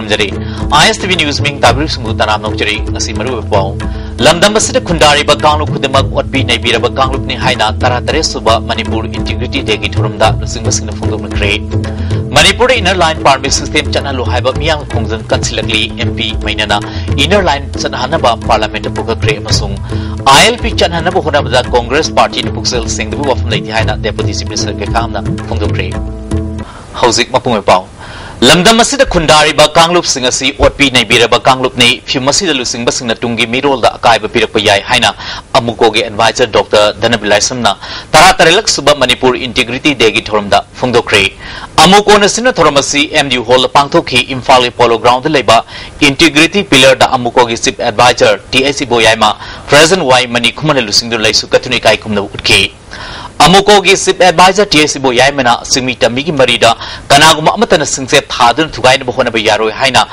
थमजरी ISTV news मिंग ताबिर सुंगु तनाम नोकजरी ngasi maru pau lamdam asida khundari ba kanglup khudimak otpi nei biraba kanglup ni haina tara tare suba Manipur integrity day gi thurumda singba singna phungdom nakre Manipur inner line permit system chanalu haiba miyang khongjang kansilakli MP mainana inner line chanhana ba parliament pukakre amasung ILP chanhana ba honabda Congress party ni puksel singdu wafam leiti haina deputy chief minister ke kamna phungdom kre hauzik mapung pau Lamdam asida khundari ba kanglup singasi otpi nei biraba kanglup nei phimasida lusing basingna tungi mirol da akai ba pirak yai haina amuko ge advisor Dr. Dhanabilai Samna tara tarelak suba Manipur integrity day gi thorumda phungdokre amuko na sinna thoramasi MU hall pangthokhi Imphal polo ground leba integrity pillar da amuko ge chief advisor TIC boyai ma present y mani khumana lusing du laisu kathuni kai khumna utke amuko gi chief advisor TIC boyai mana simita migi marida kanaguma amatana singse thadun thugai na bahona ba yaroi haina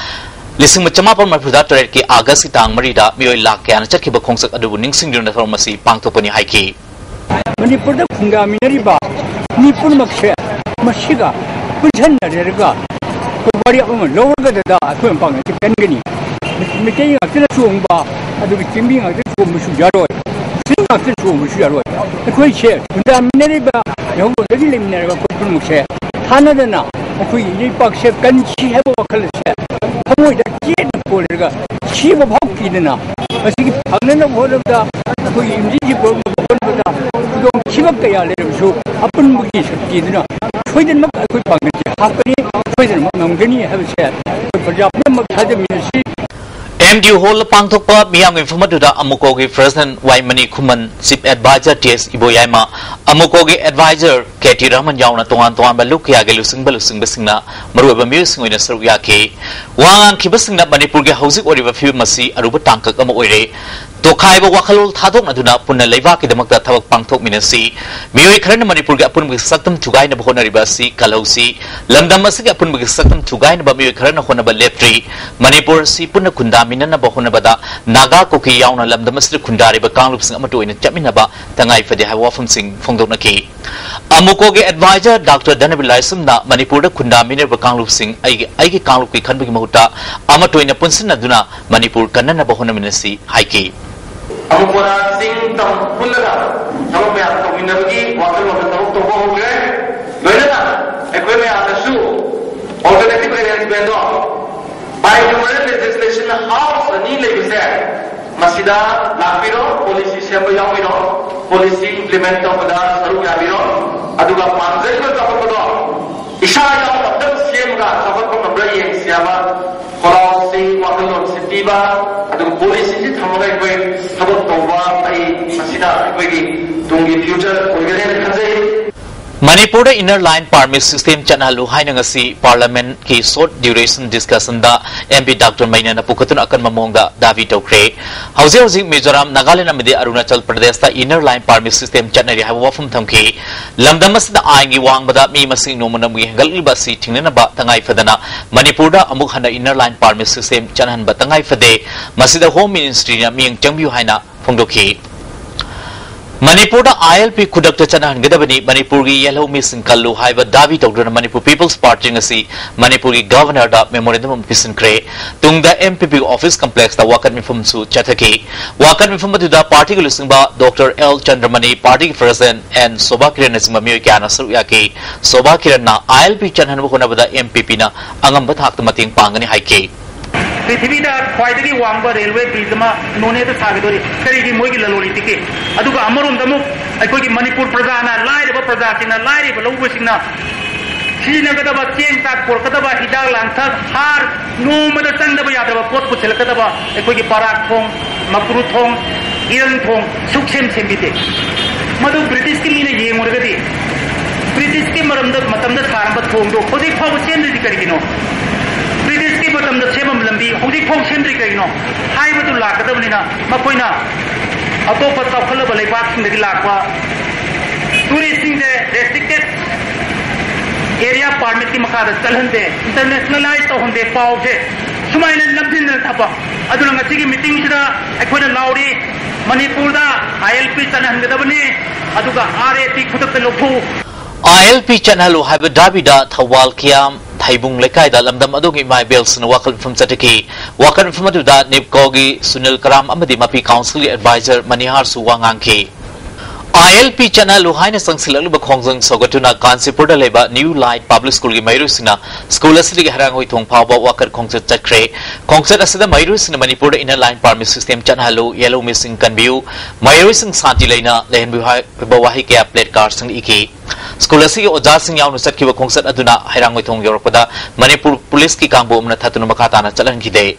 lising machama par marfuda toret ki august tang marida mioi lak kya na chakhiba khongsak adu ningsing dun thormasi pangthopani haiki Manipur da khunga minari ba nipur makshe mashiga punjan narega ko bari am lower da akhon pang ti kangani mitei ngakla chuongba adu chimbi ngakla chuom su yaroi singa akla chuom su yaroi ko che khunga minari ba yo da gi limnari ba ko makshe hanadana ko yi pakshe kanchi hebo wakhalse hamoi da jet polga chiba bhakidana asigi phagnana bholda ko imji ji ko bonda dong chibak kaya lersu apun mugi sakidana choiden mak ko pangji hapani choiden mak namgani habse project mak thade minsi MDU hall pangthokpa miyang informatuda amuko gi president Waimani Khuman chief advisor TS Iboyaima amuko gi advisor KT Rahman yauna tongan ba lukya ge lusing basingna maruba music oina sarukya ke wangang khibasingna Manipur ge housing oriba fiu masi aruba tangkak ama oire tokhai ba wakhalol thadok aduna punna leiba ki damakta thabak pangthok minasi mioi kharana Manipur ge apun gi saktam thugai na bhona riba si kalausi lamdam asigi apun gi saktam thugai na ba mioi kharana hona ba leptri Manipur si punna khunda minana ba hona bada naga koki yauna lamdam asri khundari ba kanglup sing amatu oina chapmina ba tangai fade ha wafam sing phongdok na ki amuko ge advisor Dr. Dhanabilai Samna Manipur da khunda miner ba kanglup sing ai ge kanglup ki khanbagi mahuta amatu oina punsin aduna Manipur kanana ba hona minasi haiki Amukora sing tam pullaga thamok me ato minabagi wakal wakal thamok to ho gye loina ekwe me atasu alternative arrangement do by human legislation house ani lebise masida lapiro policy semba yawiro policy implement to pada saru yawiro aduga panjai ko thamok do isha yaw tabdak sem ga thamok ko nabra yeng siama policy wakal on sitiba aduga policy ji thamok ekwe thabak tawba ai masida ekwe gi tungi future organize khajai Manipur inner line permit system chanalu haina ngasi parliament ki short duration discussion da MP Dr. Mainana pukatun akan mamongda davi tokre hauzi Mizoram Nagaland amide Arunachal Pradesh da inner line permit system chanari ha wafum thamki lamdamas da aingi wangbada mi masing nomana mu hengal basi thingnana ba tangai fadana Manipur da amuk hana inner line permit system chanhan ba tangai fade masida home ministry na ming changbiu haina phongdoki Manipur da ILP kudak ta chana hangedabani Manipur gi yellow missing kallu haiba davi tawduna Manipur People's Party ngasi Manipur gi governor da memorandum pisin kre tungda MPP office complex da wakat mifum su chathaki wakat mifum da party gi lusingba Dr. L Chandramani party president and Soba Kiran singma miyo kyana saru yaki Soba Kiran na ILP chanhan bu khona bada MPP na angam ba thak mating pangani haike पृथ्वी खाई वांग railway bridge नोने सागदरी कई मोगी ललोली टिके अमरों मनपुर प्रजा प्रजा लौबना सीनगदब Cheng चाक पोरकदब हिदा लांथक हार नोमद चंगदब Yadav pot पुछलकदब अखोगी पराग थोंग मकरू थोंग इरंग थोंग सुखसेम सेमबीते मधु British की मीने येंगोरगदी British के मरमद सारब थोंगदो होदी फाव सेमदि करिगिनो ब्रिटिश की मरमद सेमम लंबी होदी फाव सेमदि करिगिनो हाइबदु लाकदबनिना मकोइना अतोप चौखलब लेबाकसिंदगी लाकवा टूरिस्टिंग दे रेस्ट्रिक्टेड एरिया परमिट की मखा चलते इंटरनेशनलाइज तौहदे पासे सुमायन लमजिन थप अगी meeting Lowry Manipur ILP चलहनगदबनी RAP खुद लौथू ILP चनहलु HYBE दाबिदा Thoubal कियाम Thaibung Lekai da lamdam adogi mai bells na wakal from Chataki wakal from da Nipkogi Sunil Karam amadi mapi council advisor Manihar Suwangangki ILP channel Luhaina Sangsilalu Bakongjang Sogatuna Kansipurda Leba New Light Public School Mayrusina School Asili Harangoi Thong Pawba Wakar Concert Chakre Concert Asida Mayrusina Manipur Inner Line Permit System Channel Yellow Missing Kanbiu Mayrusing Santi Lena Lehenbuhai Bawahi Cap Plate Cars and Iki School Asili Ojasing Yaun Sakiva Concert Aduna Harangoi Thong Europada Manipur Police Ki Kambo Nathatuna Makatana Chalankide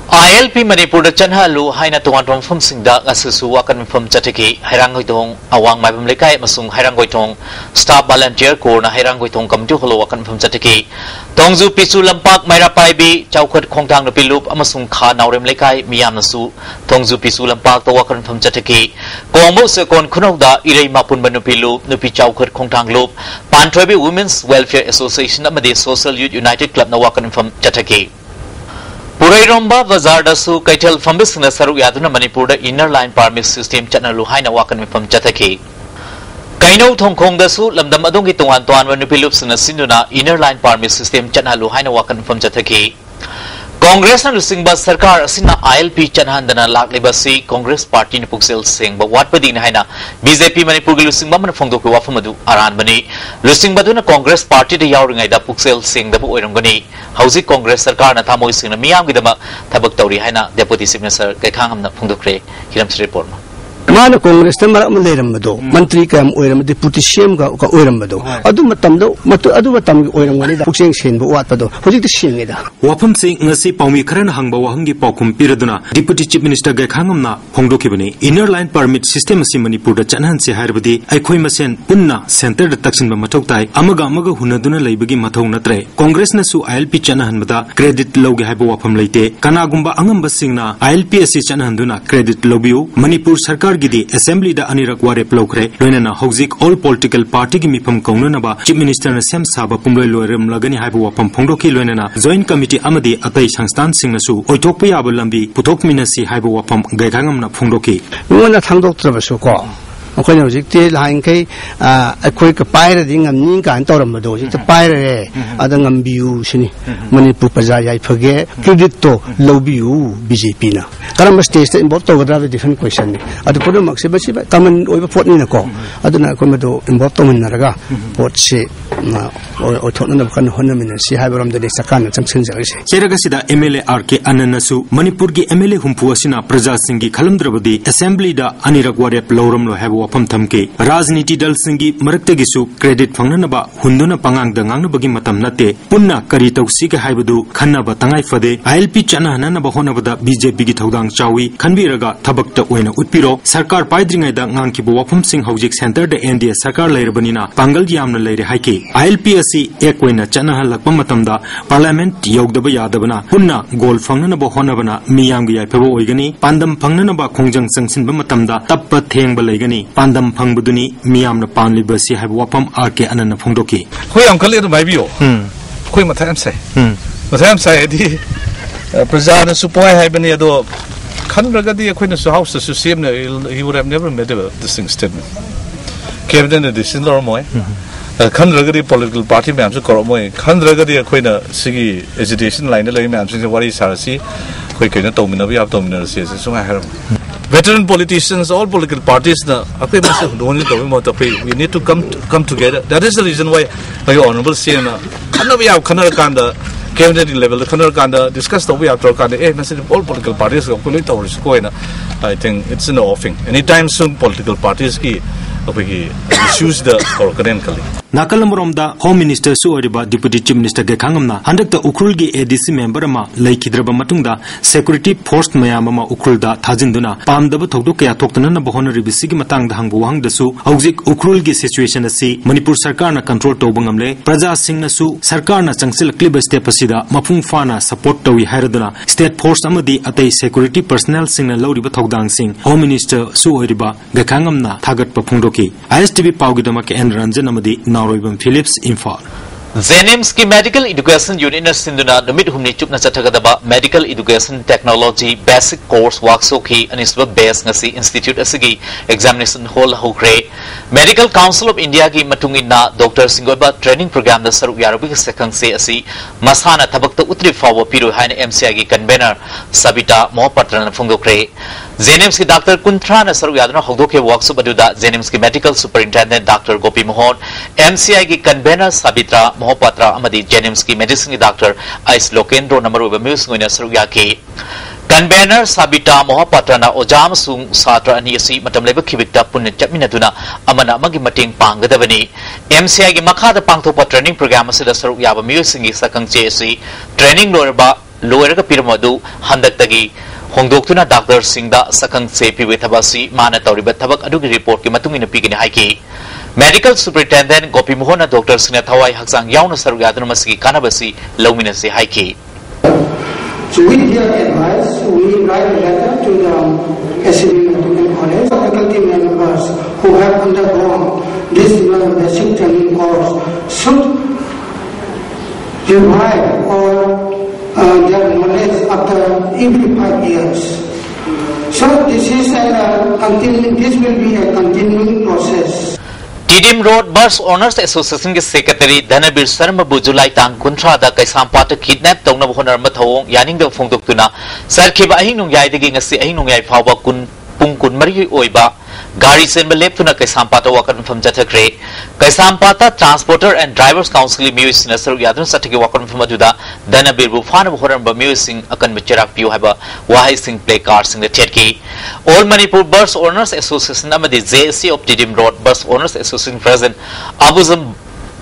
ILP Manipur Chanhalu Haina Tuan from Singda Asusu Wakan from Chataki, Hirangoitong, Awang Mabam Lekai Masung Hirangoitong, Staff Volunteer Corps na Hirangoitong come to Holo Wakan from Chataki. Tongzu Pisu Lampak Maira Paibi, Chaukat Kongtang Pilup, Amasung Kha Naurem Lekai, Miyanasu, Tongzu Pisu Lampak the Wakan from Chataki. Kombo Sekon Kunoda, Ire Mapun Manupilu, Nupi Chaukat Kongtang Loop, Pantrebi Women's Welfare Association Amadi Social Youth United Club na Wakan from Chataki. Purairomba Bazar Dasu Kaitel from Business Saru Yaduna Manipur Inner Line Permit System Channel Luhaina Wakan from Chataki. Kaino Tong Kong Dasu Lamdam Adongi Tuan Tuan Manupilups na Sinduna Inner Line Permit System Channel Luhaina Wakan from Chataki. Congress na Lusingba Sarkar Asina ILP Chanhandana Laklibasi Congress Party ni Puksel Singh ba wat padi haina BJP Manipur Lusingba man phongdo ko wafamadu aran bani Lusingba duna Congress Party de yawringai da Puksel Singh da bu oirangani hausi Congress Sarkar na thamoi sing na miyam gidama thabak tawri haina Deputy Chief Minister Kaikhang amna phongdokre hiram report ma Mana Congress na maram leramado mantri kam oiram deputy CM ka oiramado adu matamdo adu matam oiramani da pukseng sen bo watpado hojik de sengeda wafam sing ngasi paumi kharan hangba wahangi paukum piraduna Deputy Chief Minister Kaikhangamna phongdokibani Inner Line Permit System asi Manipur da chanhan se harbadi aikhoi masen punna center da taksinba mathau tai amaga hunaduna leibagi mathau natre Congress na su ILP chanhan bada credit loge haibo wafam leite kanagumba angamba singna ILP asi chanhan duna credit lobiu Manipur sarkar gidi assembly da anirak ware plokre loinana hojik all political party gi mifam kaunanaba Chief Minister na sem saba pumloi loiram lagani haibo wafam phongdoki loinana joint committee amadi atai sangstan singnasu oithokpa yaba lambi puthokminasi haibo wafam gaikangamna phongdoki ngona thangdoktrabasu ko akhoi hojik te lain kai akhoi ka paira ding amni kan toramado hojik te paira ada ngambiu sini Manipur praja yai phage credit to lobiu BJP na karam stage te involve to gadra different question ni adu podo makse basi common oiba pot ni na ko aduna ko mado involve to min naraga pot se o thona na kan honna min si haibaram de sakan chamsin jagse cheraga sida MLA RK Ananasu Manipur gi MLA humpu asina praja singi khalamdrabadi assembly da anirak ware ploram lo habo wafam thamke rajniti dal singi maraktagisu credit phangnanaba hunduna pangang dangang bagi matam nate punna kari tausi ke haibadu khannaba tangai fade ILP chanahana na bahonabada BJP gi thodang chawi khanbiraga thabakta oina utpiro sarkar paidringai da ngangki bo wafam sing hojik center da NDA sarkar leirbanina pangal yamna leire haike ILP asi ekoina chanahal lakpa matamda parliament yogdaba yadabana punna gol phangnana bahonabana miyam gi yaipabo oigani pandam phangnana ba khongjang changsinba matamda tappa thengba leigani pandam phangbuduni miyamna panlibasi haiba wafam RK Anana phongdoki khoyam khale do maibiyo khoi matham sai di praja na supoi haibani ado khanragadi khoina su house su CM he would have never made a distinct statement cabinet decision lor moi khanragadi political party me amse kor moi khanragadi khoina sigi agitation line la me amse wari sarasi khoi kaina tomina bi ap tomina se sunga haram veteran politicians, all political parties, we need to come together. That is the reason why my honorable CM, we have Kanakanda cabinet level, the Kanakanda discussed we have to all political parties. I think it's an offing. Anytime soon, political parties issues the currently. Nakalamuromda Home Minister Suoriba Deputy Chief Minister Gekhangamna handakta ukrulgi ADC member ma laikhidraba matungda security force mayamama ukrulda thajinduna pamdaba thokdok kaya thoktana na bahona ribisigi matangda hangbu wangdasu hojik ukrulgi situation asi Manipur sarkar na control tawbangamle praja singna su sarkar na changsilakliba step asida mapung fana support tawi hairaduna state force amadi atai security personnel singna lawriba thokdang sing Home Minister Suoriba Gekhangamna thagat pa phungdoki ISTV pawgidama ke N Ranjan amadi Roybam Phillips Info. Zenems ki medical education unit na sinduna numit humni chupna chathagadaba medical education technology basic course workshop ki anisba base ngasi institute asigi examination hall hokre medical council of india ki matungina dr singoba training program da saru yarubi second se asi masana thabakta utri fawo piru haina mci ki convener sabita mohapatra na phongdokre Zenems ki Dr. Kuntra na saru yadna hogdoke workshop aduda Zenems ki medical superintendent Dr. Gopi Mohan MCI ki convener Sabitra Mohapatra amadi Zenems ki medicine ki Dr. Ais Lokendro namaru ba music ngoina saru yake convener Sabita Mohapatra na ojam sung satra ani asi matam leba khibikta punna chapminaduna amana amagi mating panggadabani MCI ki makhada pangthopa training program asida saru yaba music ki sakang che asi training loiraga piramadu handaktagi Hongdoktuna Dr. Singda Sakang Sepi with Habasi, Mana Toriba Tabak Adugi report Kimatung in a pig in Haiki. Medical Superintendent Gopi Mohona Dr. Sinatawai Haksang Yauna Sarugadramasi Kanabasi, Lominasi Haiki. So with their advice, we write a letter to the SCB Medical College faculty members who have undergone this basic training course should revive or their knowledge after every 5 years. So this will be a continuing process. TDM Road Bus Owners Association ke Secretary Dhanabir Sharma bu July tang kuntra da Kaisampata kidnap tongna honar mathawong yaning da phongdoktuna sarkhiba ahing nung yai degi ngasi ahing nung yai phawba kun pungkun mari oiba Gari Senba Leptuna Kaisampata Wakan from Jatakre, Kaisampata Transporter and Drivers Council Music Nasaru Yadun Sataki Wakan from Aduda, Dhanabir Bufan of Horan Music Akan Micherak Piu Haba, Wahai Sing play cards in the Cherki. All Manipur Bus Owners Association Namadi JSC of Didim Road Bus Owners Association President Abuzam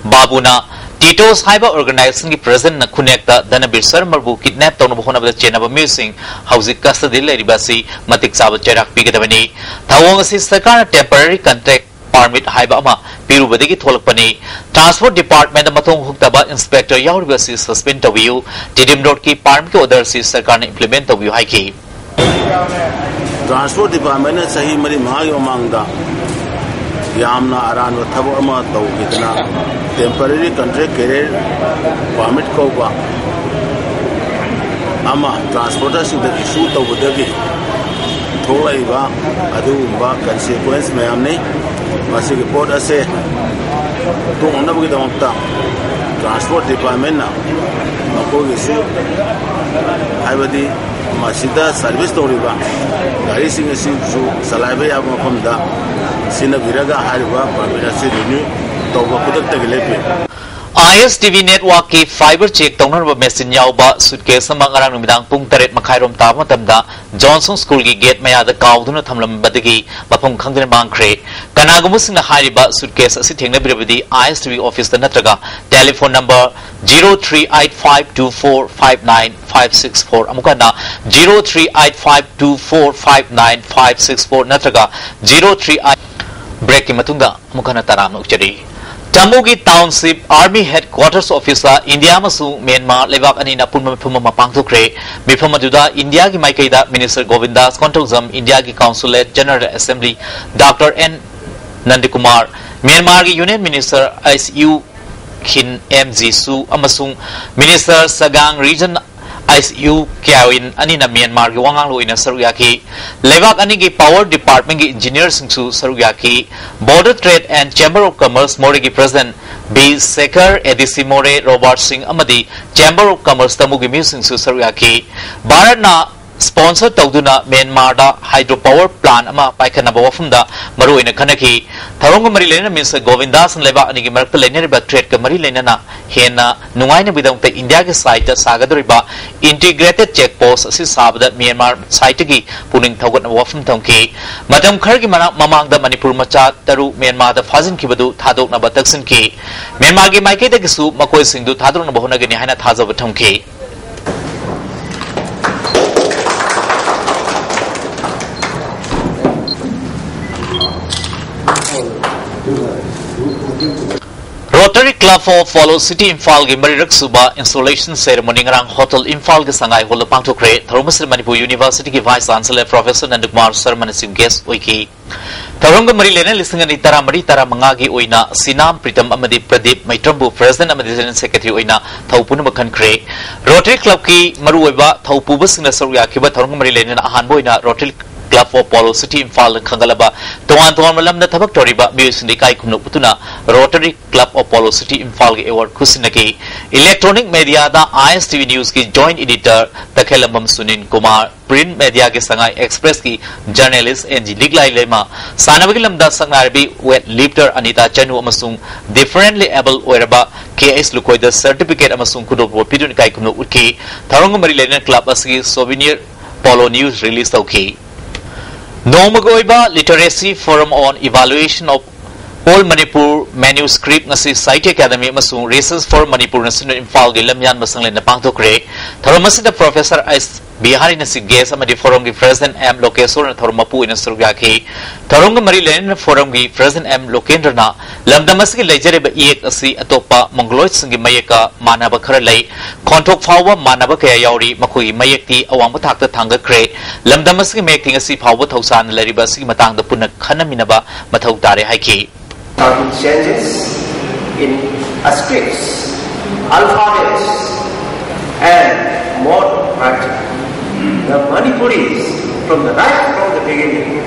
Babuna. Tito's Haiba organizing the present na connecta Dhanabir Sharma bu kidnap tawna bu honaba chenaba musing hausi custody leribasi matik saba cherak pigadabani thawong asi sarkar temporary contract permit haiba ama pirubadagi tholakpani transport department mathong huktaba inspector yauribasi suspend tawiu Didim Road ki permit order si sarkar na implement tawiu haiki transport department na sahi mari mayo mangda Yamna aran wa thabo ama tau kitna temporary contract career permit ko ba ama transporter sing the issue tau budagi thola iba adu ba consequence me amne masi report ase to onna bugi damta transport department na ko issue aibadi masida service toriba gari sing issue salaibe ya mafamda Sina Viraga Hariba, Paminasi Renew, Toba Pudak ISTV network ki fiber check tongnar ba machine yauba suitcase samang arang numidang pung taret makhairom ta matamda Johnson School ki gate maya da kauduna thamlam badagi mapum khangdena bangkhre kanagumu singna hariba suitcase asi thengna birabadi ISTV office da natraga telephone number 0385245956 amukana 0385245956 natraga 03 break ki matungda amukana taram ukchari Tamugi Township Army Headquarters Officer India masu Myanmar lewak ani na punma phuma mapang thukre mifama duda India ki maikaida Minister Govindas Kontongzam India ki Consulate General Assembly Dr. N Nandikumar Myanmar ki Union Minister ISU Khin MG Su amasung Minister Sagang Region ISU Kyawin ani na Myanmar ki wangang loina saruyaki lewak ani ki Power Department ki engineers singsu saruyaki Border Trade and Chamber of Commerce More ki President B Sekar Edisi More Robert Singh amadi Chamber of Commerce tamugi mi singsu saruyaki Bharat na sponsor tawduna Myanmar da hydropower plant ama paikana bawafumda maru ina khanaki tharong mari lena Minister Govindas leba ani ki marakta lena ba trade ka mari lena na hena nungai na bidang te India ke site ta sagadoriba integrated check post asi sabda Myanmar site ki puning thogat na wafum thongki matam khar ki mamang da Manipur macha taru Myanmar da fazin ki badu thadok na bataksin ki Myanmar ki maike da kisu makoi singdu thadok na bahona gani haina thaja bathongki Rotary Club Club for Follow City Imphal gi Marirak Suba installation ceremony ngarang Hotel Imphal gi sangai hol pangthokre Tharmasir Manipur University gi Vice Chancellor Professor Nandkumar Sharma sim guest oiki Tharong mari lena listing ani tara manga gi oina Sinam Pritam amadi Pradeep Maitrambu President amadi General Secretary oina Thaupun bakhan kre Rotary Club ki maru oiba Thaupu basingna sarya kiba Tharong mari lena ahan boina Rotary Club for Polo City Imphal Kangalaba Tuan Malam na Tabak Toriba Music Nikai Kumno Putuna Rotary Club of Polo City Imphal Award Kusinaki Electronic Media da ISTV News ki Joint Editor Takhelambam Sunin Kumar Print Media ke Sangai Express ki Journalist NG Liglai Lema Sanavagilam da Sangarbi Wet Lifter Anita Chanu Amasung Differently Able Weraba KS Lukoi the Certificate Amasung Kudo Pidun Kai Kumno Uki Tharong Marilena Club Asgi Souvenir Polo News released okay Nomagoiba Literacy Forum on Evaluation of All Manipur Manuscript Nasi Site Academy Masung Races for Manipur National Imphal Gilamyan Masanglen Pangtokre Tharmasida Professor S. Bihari Nasi Ges Amadi Forum gi President M. Lokesor and Tharmapu in Surgaki Tharong Marilen Forum gi President M. Lokendrana Lamdamasi Legereba Ek Asi Atopa Mongoloid Singi Mayeka Manaba Karalay Kontok Fawa Manaba Kayari Makui Mayekti Awamatak Tanga Kre Lamdamasi making a sea power Tausan Laribasi Matang the Puna Kanaminaba Matautare Haiki changes in scripts, alphabets, and more practical. The Manipuris, from the beginning,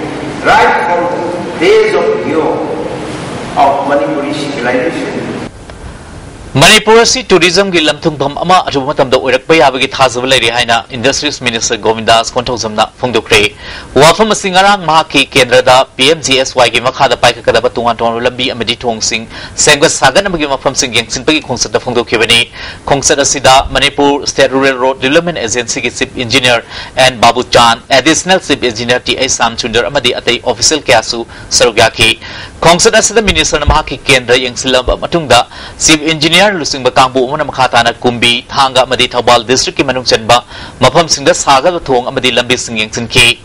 right from the days of yore of Manipuri civilization. Manipur si tourism gi lamthung pham ama ajuba matam da oirak pa yabagi thazab lairi haina Industries Minister Govindas Konthozamna phongdokre wafam singarang mahaki kendra da PMGSY gi makha da paika kada batungan ton lambi amadi thong sing sengwa sagan amagi mafam sing yengsin pagi khongsa da phongdokhebani khongsa asida Manipur State Rural Road Development Agency gi Chief Engineer and Babu Chan Additional Chief Engineer TI Samchunder amadi atai official kyasu sarugyaki khongsa asida Minister na mahaki kendra yengsilam matungda Chief Engineer Lusing Bakangbu Umana Makatana Kumbi Thanga Madi Thabal District Manung Chenba Mafam Singda Saga Thong Amadi Lambi Sing Yangsin Ki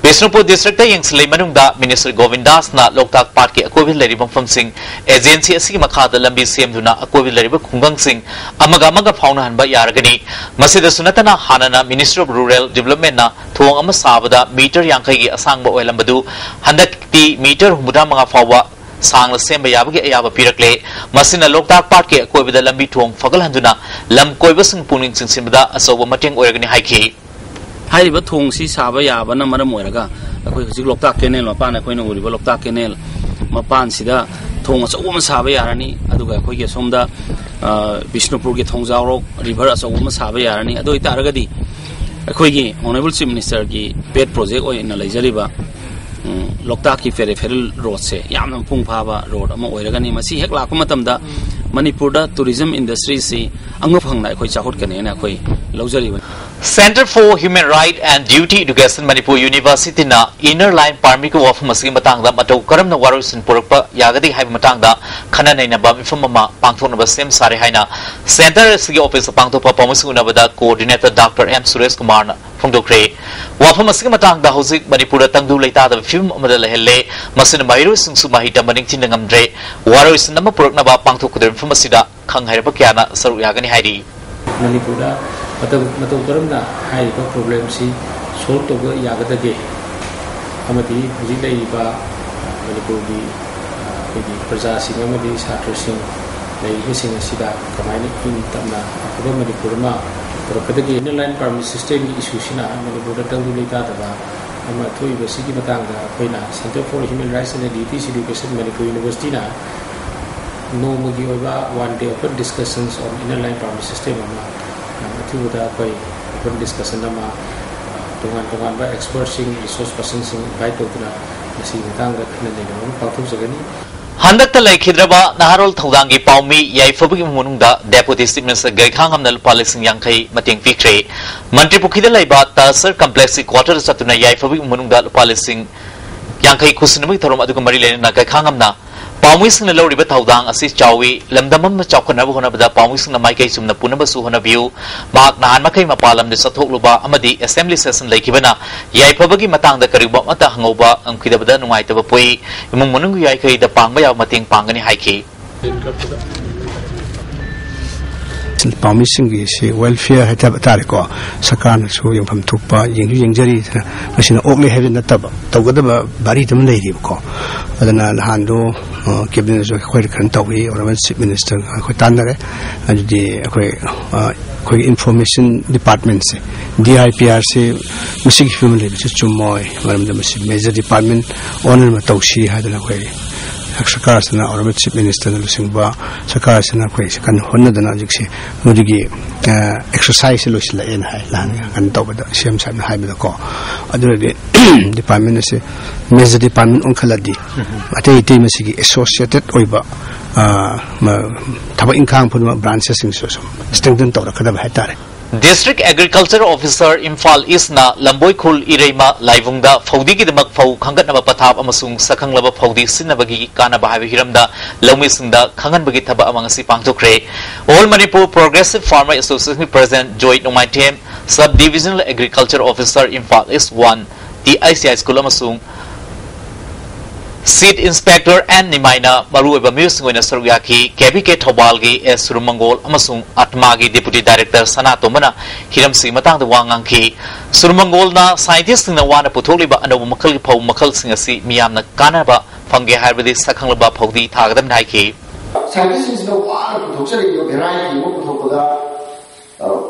Bishnupur District Yangsley Manungda Minister Govindas na Loktak Park ki Akobil Laribam Fam Sing Agency Asi Makata Lambi Siem Duna Akobil Lariba Kungang Sing Amaga Fauna Hanba Yaragani Masida Sunatana Hanana Minister of Rural Development na Thong Amasabada Meter Yankai Asangba Oilambadu Handakti Meter Humuda Manga Fawa Sang la semba yabagi ayaba pirakle masina Loktak Park ke koibida lambi thong fagal handuna lam koiba sing puning sing simbada asoba mateng oiragani haiki hairiba thong si saba yaba na maram oiraga akoi hujik Loktak Canal mapan akoi na uriba Loktak Canal mapan sida thong asawma saba yarani aduga akoi ge somda Bishnupur ge Thongjaurok river asawma saba yarani adu itaragadi akoi ge Honorable Chief Minister gi pet project oi na leijariba Loktak ki peripheral road se yamna pung phaba road ama oiragani masi hek lakpa matamda Manipur da tourism industry si angma phangna khoi chahot kane na khoi laujari Center for Human Rights and Duty Education Manipur University na Inner Line Permit ko of masing matangda matau karam na warusin purpa yagadi hai matangda khana nei na ba mifam ma pangthok na ba sem sare haina Center SG office pangthok pa pamusu na bada coordinator Dr. M Suresh Kumar na phongdokre wafam masing matangda hojik Manipur tangdu leita da film amada lehelle masin mairu singsu mahita maning chinangamdre warusin na purak na ba pangthok kuder famasida khang hairba kyana saru yagani hairi Manipur matau karamna hairiba problem si solve toba yagadage amadi hujik leiba Manipur gi praja sing amadi chhatra sing leiba sing asida kamaina in tamna akoba Manipur ma purakadagi inner line permit system gi issue sina Manipur da tangdu leita da ama thoiba sigi matangda koina Center for Human Rights and Duty Education Manipur University na no magi oiba one day open discussions on inner line permit system ama Tuda koi open discussion nama tungan ba experts sing resource persons sing invite tuna nasi matangda khana nei na pathuk jagani Handak ta laikhidraba naharol thaudangi paumi yai fabugi munungda Deputy Chief Minister Gaikhang Hamnal Palising Yangkai mating fikre Mantri Pukhida laiba Tasar Complex quarter satuna yai fabugi munungda Palising Yangkai kusinamui thorom aduga mari lena Gaikhang Hamna Paumi sing na loriba thaudang asi chawi lamdamam na chawkhanaba honabada paumi sing na maikai sumna punaba su honabiu mak nahan makai mapalam de sathok luba amadi assembly session laikibana yai phabagi matang da kariba mata hangoba angkhidabada nungai taba pui imung munung yai kai da pangba ya mating pangani haiki पामी सिंगी से welfare है तब तारिको सरकार ने सो यंफम थुपा यंजरी मसिना Oakley है न तब तगदब बारी तम लेरी को अदना लहानदो कैबिनेट जो खोइ खन तवी और चीफ मिनिस्टर खो तानरे अदि कोई इंफॉर्मेशन डिपार्टमेंट से DIPR से मसिक फिल्म ले चुमोय मरम मसि मेजर डिपार्टमेंट ओनर में तौसी हादना कोई सरकार से और चीफ मिनिस्टर लुसिंबा सरकार से कोई कन होनदना जिसे मुदिगी एक्सरसाइज लोइसलाएन हाय लान कन तौबदा सीएम साहब ने हाइबदा को अदुरदि डिपार्टमेंट से मेजर डिपार्टमेंट ओनखलादि अतै इतै मसिगी एसोसिएटेड ओइबा थबक इंखांग फुन branches Singh strengthen तौरखदब हायतारे District Agriculture Officer Imphal East na Lamboi Khul Ireima Laivungda Faudi ki damak phau khangat na pathap amasung sakhang laba Faudi sinabagi kana bahawi hiramda Laumi singda khangan bagi thaba amang si pangthokre All Manipur Progressive Farmer Association President Joy Nomaitem Sub-Divisional Agriculture Officer Imphal East 1 TICI School amasung Seed Inspector and Nimaina Maru eba Musing Wina Saryaki KBK Thobalgi S Surumangol amasung Atmagi Deputy Director Sanato Mana Hiram si matang da Wangangki Surumangol na scientist na wana putholiba ano makal ki phau makal singa si miyam na kana ba phangge haibadi sakhang laba phawdi thagadam naiki Scientists na wana puthokchari yo variety mo puthokoda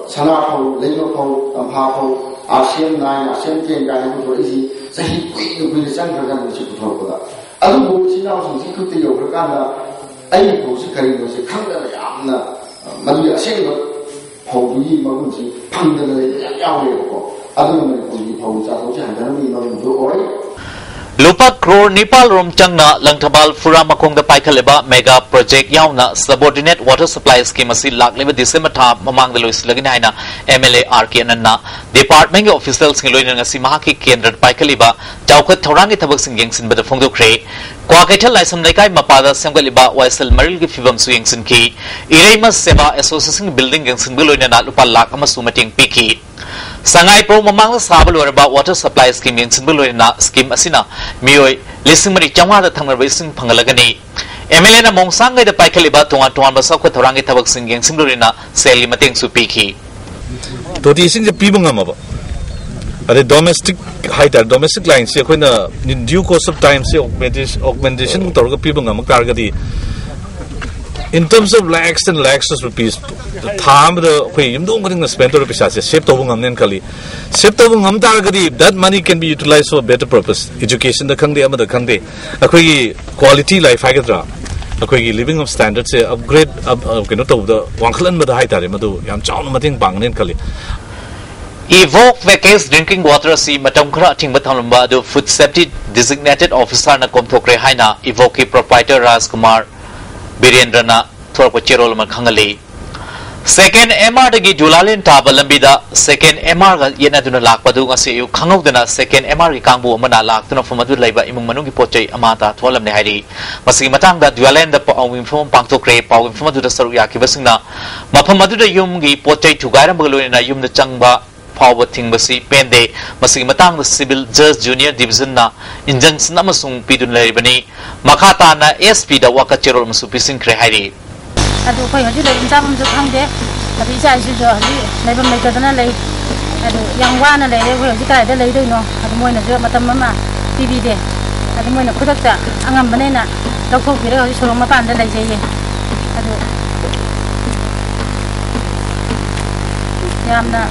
sana phau leiyo phau tamha phau ASEAN 9 ASEAN 10 ga ni puthori sahi kui ni chang ga ni puthokoda अदु बोचिना संसि कुते योगरकाना आई बोसि करिनो से खंगना यामना मदु असेंग फौबी मगुची फंगना यावे को अदु मन फौबी फौजा होचे हंदरमी मगु ओय Lupa crore Nepal rom changna langthabal fura makong da paikhaleba mega project yauna subordinate water supply scheme asi lakleba December tha mamang da lois lagina haina MLA RK Ananna department ge officials ngi loina ngasi mahaki kendra paikhaleba jawkhat thorang ge thabak sing yengsin bada phongdokre kwa kaithal laisam laikai mapada semgaliba waisal maril ge fibam su yengsin ki Ireima Seva Association building yengsin bi loina na lupa lakh ama su mating piki Sangai pro mamang sabal warba water supply scheme yengsin bi loina scheme asina Mioi, listening mari changwa da thangnar baising phangalagani. MLA na mongsang da paikaliba tonga tonga basak ko thorangi tabak singyeng simlorina seli mateng su piki. To di sing je pibunga maba. Ade domestic height domestic lines se koina in due course of time se augmentation torga pibunga makarga di in terms of lakhs and lakhs of rupees the time the koi yimdong gading spend to rupees ase save to bungam nen kali save to bungam tar gadi that money can be utilized for a better purpose education the khangde amada khangde akoi quality life hagadra akoi living of standards se upgrade keno to the wangkhalan mada hai tare madu yam chaun mating bang nen kali Evoke Vacase drinking water si matangkra thingbathamlamba do food safety designated officer na komthokre haina Evoke proprietor Rajkumar Birendrana Thorko Cherol Makhangali. Second MR dagi Julalin Tabalambida, second MR Yenaduna Lakpadu Asiu Kangudana, second MR Kambu Mana Laktuna from Madu Labor Imung Manuki Poche Amata, Tolam Nehari, Masimatang that Dualen the Pawing from Pankto Cray, Pawing from Madu Saruyaki Basina, Mapamadu Yumgi Poche to Garambalu in a Yum the Changba. Power thing basi pende masing matang the civil judge junior division na injunction amasung pidun laibani makata na SP da waka cherol masu pising kre hairi adu khoi haji le injam ju khangde abi jai ju jo haji leibam mai ka dana lei adu yang wa na le khoi haji kai da lei doi no adu moi na jo matam mama tv de adu moi na khudak ta angam bane na lokho pire haji sorong ma pan da lei jai adu yamna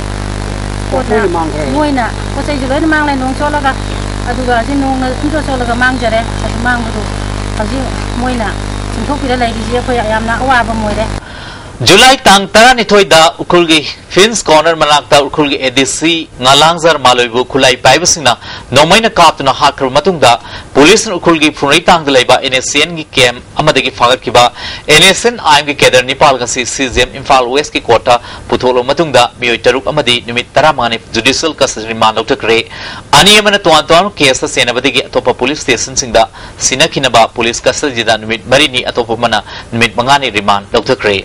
Moina, what's a very man like no solaga, Aduga, no solaga mangere, at the mango, as you Moina, some popular ladies here for I am not waba moide. July tang tarani toida ukulgi Fins corner manakta ukulgi edisi ngalangzar maloibu kulai paibasina nomaina kaptuna hakar matungda police ukulgi phunai tang dalaiba NSN gi kem amadagi fagat kiba NSN IM gi kedar Nepal gasi CGM Imphal West ki kota putholo matungda mioi taruk amadi nimit 15 judicial custody man loktakre aniyamana tuan case senabadi atopa police station singda sinakinaba police custody da nimit marini atopa mana nimit mangani remand loktakre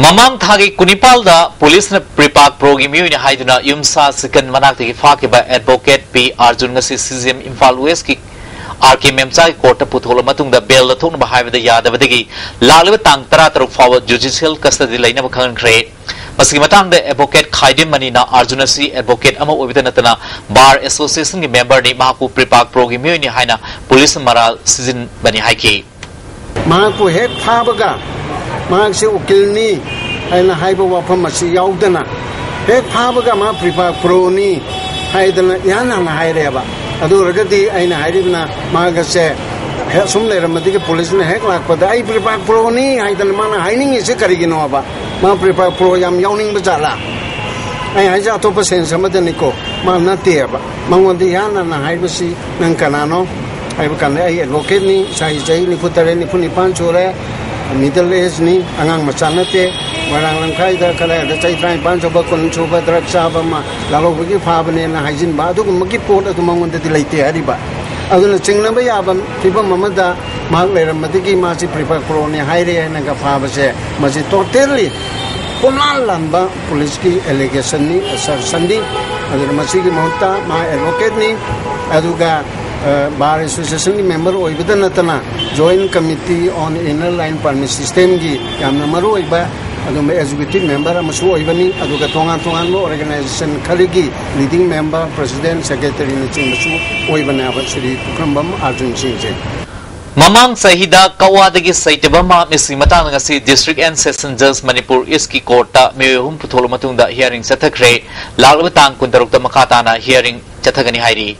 Mamang thagi kunipalda police na pripak program yun haiduna yumsa second manak tigi fakiba advocate P Arjun ngasi CZM Imphal West ki RK Memchai court puthola matungda bail la thokna bahayda yadabadagi laliba tang tara taruk forward judicial custody laina bakhan khre masigi matangda advocate Khaidim Manina Arjun si advocate ama obida natana bar association ki member ni mahaku pripak program yun haina police maral season bani haiki mahaku hek phabaga mahak se ukil ni aina haiba wafam masi yaudana hek phabaga ma pripak pro ni haidana yana na haireba adu ragadi aina hairibna maga se sum le ramadi ke police ne hek lak pada ai pripak pro ni haidana mana haining se karigino ba ma pripak pro yam yauning bajala ai haija to pa sen samadani ko ma na te ba mangondi yana na haibasi nang kanano ai ba kan ai advocate ni sai jai ni putare ni puni panchore middle age ni angang macana te warang langkai da kala da chai trai pan choba kun choba drak sa ba ma lalo gi pha bane na haijin ba du magi pot atu mangon de laite hari ba aduna chingna ba ya ban tiba mamada mag le ram madigi ma si prepare pro ne haire na ga pha ba se ma si totally punan lamba police ki allegation ni assertion ni aduna ma si gi mohta ma advocate ni aduga bar association ki member oibida natana joint committee on inner line permit system gi yamna maru oiba adum executive member amasu oibani aduga tongan lo organization khaligi leading member president secretary ni chingmasu oibana aba sri tukrambam Arjun Singh je Mamang Sahida Kawadagi Saitebama Misi Matang ngasi District and Session Judge Manipur Iski Courta Mehum Putholo Matungda hearing chathakre Lalbatang Kuntarukta Makatana hearing chathagani hairi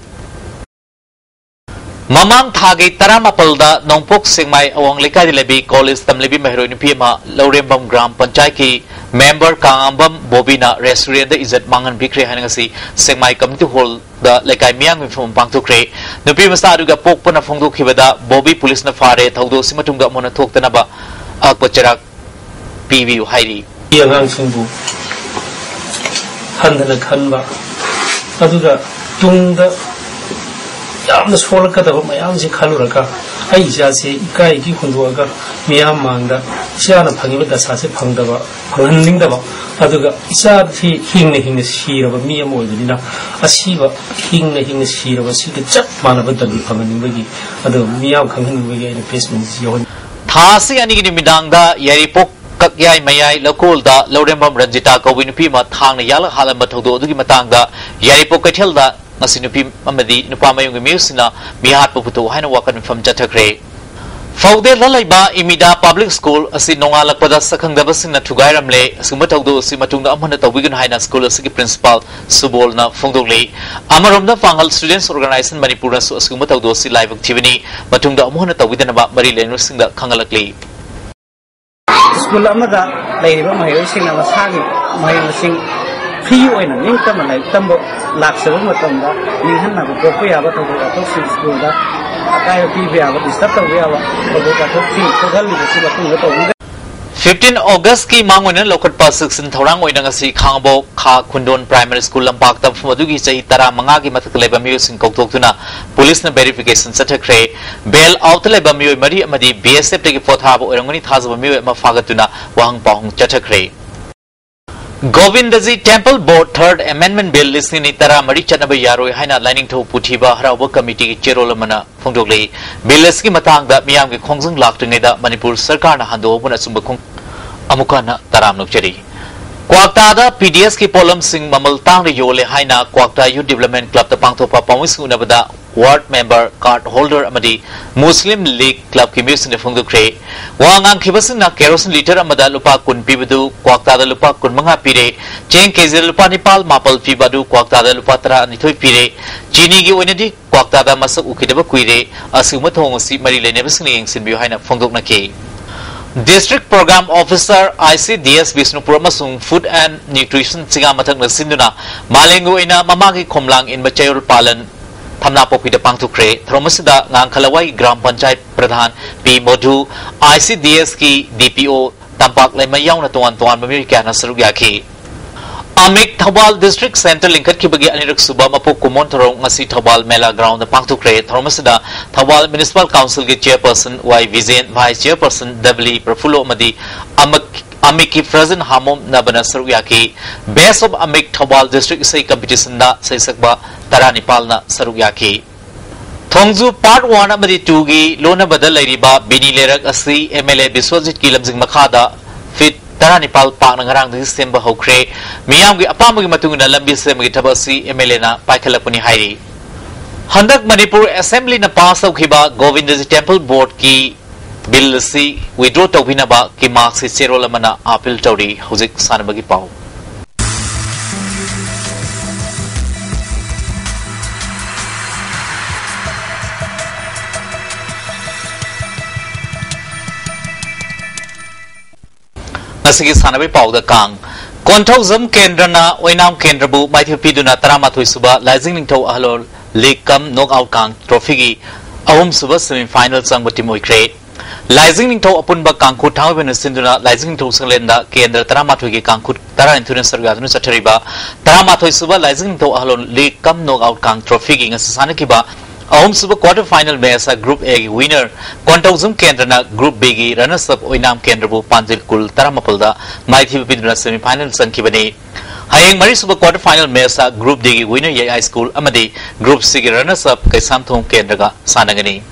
Mamang thagi taramapalda nongpok singmai awang lekai lebi college tamlebi mehroi nupi ma Laurembam Gram Panchayat ki member Kangambam Bobina restaurant da izat mangan bikre hanangasi singmai community hall da lekai miang mifum pangtukre nupi masa aduga pok pana phongdu khibada Bobby police na fare thaudo simatunga mona thoktana ba akpacharak PV hairi yangang singbu handana khanba aduga tungda yamna solakadaba mayamsi khaluraga ai jase ikai ki khunduaga miyam mangda siana phangiba dasase phangdaba phanghanlingdaba aduga isa thi hingna siraba miyam oidina asiba hingna siraba siga chap manaba dabi phanghanibagi adu miyam khanghanibagi ai placement yon thasi ani gi midangda yaripok kakyai mayai lokolda Laurembam Ranjita Kawinpi ma thangna yala halama thodo adugi matangda yaripok kaithelda Nupi Amadi Nupamayung Musina Mihat Puputu Haina Wakan from Jatakre. Faude Lalaiba Imida Public School Asi Nongalak Pada Sakang Dabasina Tugairamle Sumataudo Simatunga Amanata Wigan Haina School Siki Principal Subolna Fongdogli Amaramda Fangal Students Organization Manipura Sumataudo Si Live Activity Matunga Amanata Widanaba Marilyn Singa Kangalakli School Amada Lady Mayo Sing Amasagi Mayo Sing Free oina ning tama lai tambo laksaba matamda ning hanna ko ko ya ba to ko school da akai pi ya ba disturb to ya ba ko ka to fi ko gal ni si ba to 15 August ki mangona lokat pa section thorang oina ngasi khangbo kha khundon primary school lampak tam fumadugi chai tara manga gi mathak leba miyo sing koktok tuna police na verification chathakre bail out leba miyo mari amadi BSF tegi photha ba orangani thazaba miyo ma fagatuna wahang pahung chathakre Govindaji Temple Board Third Amendment Bill listening ni tara mari chanaba yaroi haina lining tho puthiba harawa committee ki cherolamana phongdokle bill ki matang da miyam ki khongjung laktringai da Manipur sarkar na hando buna sumba khong amukana taram nokcheri Kwakta da PDS ki polam sing mamal tang ri yole haina Kwakta Youth Development Club ta pangthopa pawis unabada ward member card holder amadi Muslim League Club ki mission phongdokre wangang khibasin na kerosene liter amada lupa kun pibadu Kwakta da lupa kun manga pire cheng kg lupa nipal mapal pibadu Kwakta da lupa tara nithoi pire chini gi oinadi Kwakta da masak ukidaba kuire asuma thong si mari lene basing yengsin bi haina phongdokna ke District Program Officer ICDS Visnupur Masung Food and Nutrition Singa Mathak na Sinduna Malengu ina mamagi khomlang in Bachayur Palan Thamna Popida Pangtukre Thromasida Ngang Khalawai Gram Panchayat Pradhan P Modhu ICDS ki DPO Tampak Lema Yauna Tuan Mamirica na Sarugyaki Amik Thawal District Center Linkat Kibagi Anirak Suba Mapuk Kumon Thorong ngasi Thawal Mela Ground na Pangtukre Thromasida Thawal Municipal Council ki Chairperson Y Vizian Vice Chairperson W Prafulo Madi Amiki President Hamom Nabana Saruyaki, Best of Amik Thawal District Say Competition na Saysakba Taranipalna Saruyaki. Thongzu Part 1 amadi 2 gi lona badal lairiba bini lerak asi MLA Biswajit ki lamjing makhada fit Taranipal Pak nangarang di Semba hokre miyam gi apamagi matungna lambi semgi thabasi MLA na paikhalapuni hairi. Handak Manipur Assembly na pass khiba Govindaji Temple Board ki bill si withdraw tawhinaba ki marks si cherolamana appeal tawri hojik sanabagi pau. Nasigi sanabi pau da kang Konthozam Kendrana Oinam Kendrabu Maithil Piduna Taramathui Suba Laizing Ningtho Ahlol League Kam Knockout Kang Trophy gi Ahum Suba Semi Final Sang Batimoi Crate Laizing Ningtho Apunba Kangku Thawen Sinduna Laizing Ningtho Sanglenda Kendra Taramathui gi Kangku Tara Intunan Sargadunu Satariba Taramathui Suba Laizing Ningtho Ahlol League Kam Knockout Kang Trophy gi Ngasasana Kiba Ahum Suba quarter final match Group A winner Konthozam Kendrana Group B gi runners up Oinam Kendrabu Panjil Kul Taramapalda Maithil Piduna Semi Final Sang Kibani Hayeng Mari Suba quarter final match Group D gi winner Yai School Amadi Group C gi runners up Kaisamthong Kendraga Sanagani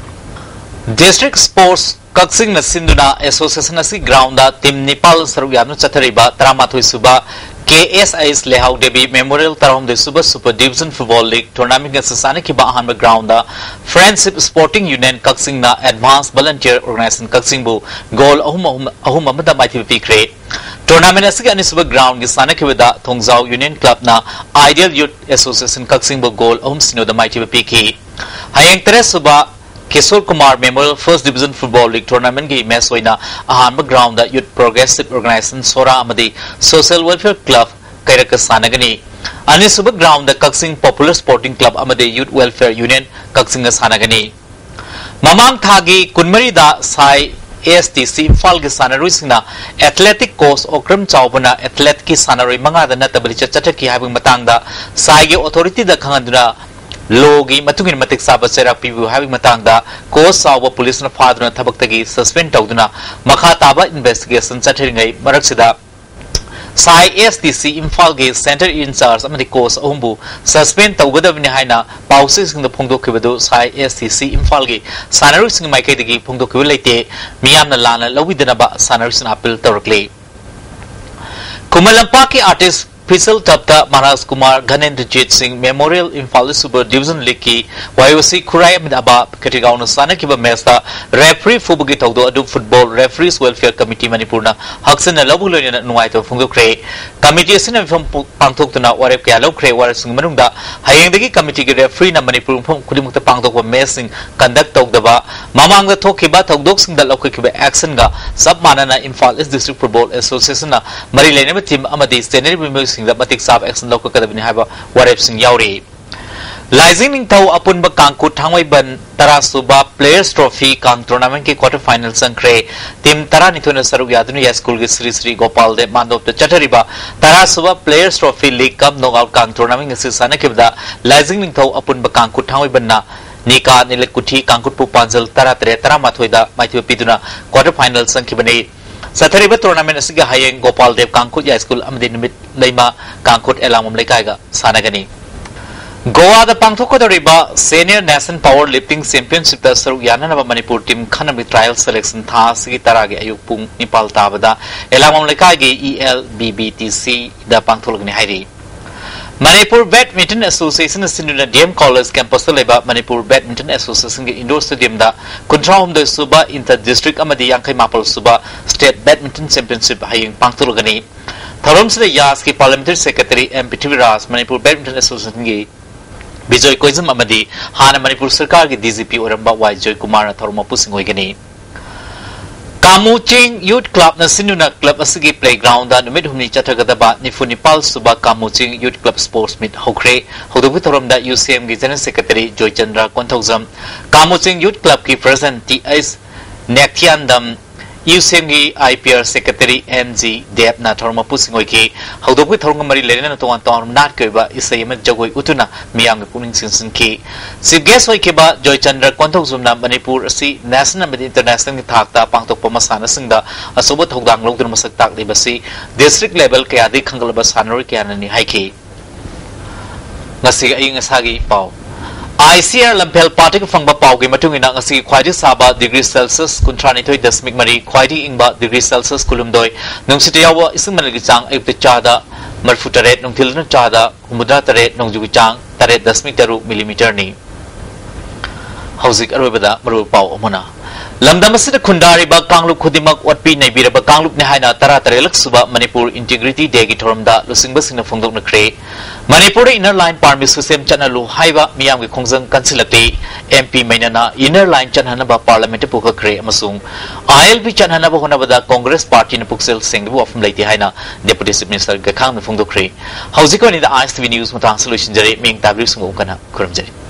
District Sports Kaksing na Sinduna Association asi ground da Team Nepal Saruyanu Chathariba Taramathui Suba KSIS Lehau Devi Memorial Tarom de Suba Super Division Football League Tournament ga Sasana ki Bahan ground da Friendship Sporting Union Kaksing na Advanced Volunteer Organization Kaksing bu goal ahum amada Maithil Pikre Tournament asi ani Suba ground gi sana ki weda Thongzau Union Club na Ideal Youth Association Kaksing bu goal ahum sino da Maithil Pikhi Hayeng Teres Suba Kishore Kumar Memorial First Division Football League Tournament ki match oina ahanba ground da Youth Progressive Organization Sora amadi Social Welfare Club kairaka sanagani ani suba ground da Kaksing Popular Sporting Club amadi Youth Welfare Union Kaksing ga sanagani mamang thagi kunmari da sai ASTC Imphal gi sanarui singna athletic course okram chawbana athlete ki sanarui manga da natabali chacha ki habing matang da sai gi authority da khanganduna Logi matungin matik saba serak pibu having matangda ko sawa police na faduna thabak suspend tawduna makha taba investigation chathiringai maraksida sai STC Imphal ge center in charge amadi course ahumbu suspend tawgadabni haina pausi sing da phongdokhibadu sai STC Imphal ge sanaru sing maikai dagi phongdokhibu leite miyamna lana lawidana ba sanaru sing appeal tawrakle Kumalampa ki artist Pisal Tapta Maharaj Kumar Ghanendra Singh Memorial Imphal Super Division League ki YOC Kurai Aba Katigaon Sana Kiba Mesta Referee Fubugi Taudo Adu Football Referees Welfare Committee Manipurna Haksan Labulo Nuaito Fungo Kre Committee Sin from Pangtok na Warep Kalo Kre Warsing Manunda Hayendagi Committee Referee na Manipur Kudimukta Pangtok wa Messing Conduct Togdaba Mamang the Tokiba Togdok Sing the Lokiba Action ga Submanana Imphal is District Football Association na Marilena Team Amadi Stenary the Matik Sab Action Local Academy Haba Warep Sing Yauri. Laizing Ningtau Apun Bakangkut Hangway Ban Tarasuba Players Trophy Kang Tournament ki quarter final Sankre Team Taranituna Saruyadunu School ki Sri Gopal de Mandop the Chatariba Tarasuba Players Trophy League Cup Knockout Kang Tournament Sisana Kibda Laizing Ningtau Apun Bakangkut Hangway Banna Nika Nilekuti Kangkut Pupanzal Taratare Taramathoida Maithu Piduna quarter final Sankibane Sathariba tournament asiga hayeng Gopal Dev Kangkut Ya School amadi nimit leima Kangkut elamum lekaiga sanagani Goa da pangthokodoriba Senior National Power Lifting Championship da saruk yananaba Manipur team khanami trial selection tha sigi taragi ayuk pung nipal tabada elamum lekaigi ELBBTC da pangtholgni hairi Manipur Badminton Association Sinduna DM College Campus leba Manipur Badminton Association ge indoor stadium da kuntraum da suba inter district amadi yangkai mapal suba state badminton championship hayeng pangtulgani tharom sida yas ki parliamentary secretary MP Raj Manipur Badminton Association ge Bijoy Koizam amadi hana Manipur sarkar ge DGP oramba Y Joy Kumar na tharoma pusing hoigani Kamuching Youth Club na Sinuna Club asigi playground da numit humni chathagadaba Nifunipal Suba Kamuching Youth Club Sports Meet hokre hodobu thoramda UCM gi General Secretary Joy Chandra Konthauzam Kamuching Youth Club ki president TS Nekthiandam UCMG IPR Secretary MG Deb na thorma pusingoi ki haudokui thorong mari lena tongan ton nat keba isayama jagoi utuna miyang puning sinsin ki chief guest hoi keba Joy Chandra konthok zumna Manipur asi national and international ni thakta pangtok pamasana singda asoba thodang longdun masak tak libasi district level kaya di khangalaba sanori kaya ni haiki ngasi ai ngasagi pau ICR Lampel Party Fangba Paugi Matungina Ngasi Quaidi Saba degree Celsius Kuntranitoi Desmik Mari Quaidi Ingba degree Celsius Kulumdoi Nungsitiawa Ismanagitang Iptichada Marfutaret Nungtilna Chada Humudra Taret Nungjugichang Taret Desmik Taru millimeter ni Hauzik Arubada Maru Pau Omona Lamdamasida Kundari ba Kanglup Kudimak Watpi Naibira ba Kanglup Nihaina Taratare Suba Manipur Integrity Degi Torumda Lusingbas in the Fundok Nakre Manipuri Inner Line Parmis Husem Chanalu Haiba Miyam Kongzang Kansilati MP Mainana Inner Line Chanhanaba Parliament Puka Kre Amasung ILB Chanhanaba Honabada Congress Party in Puxel Singhu of Lady Haina Deputy Minister Gakang the Fundok Kre Hauziko in the ISTV News Matan Solution Jere Ming Tablu Sungukana Kuramjari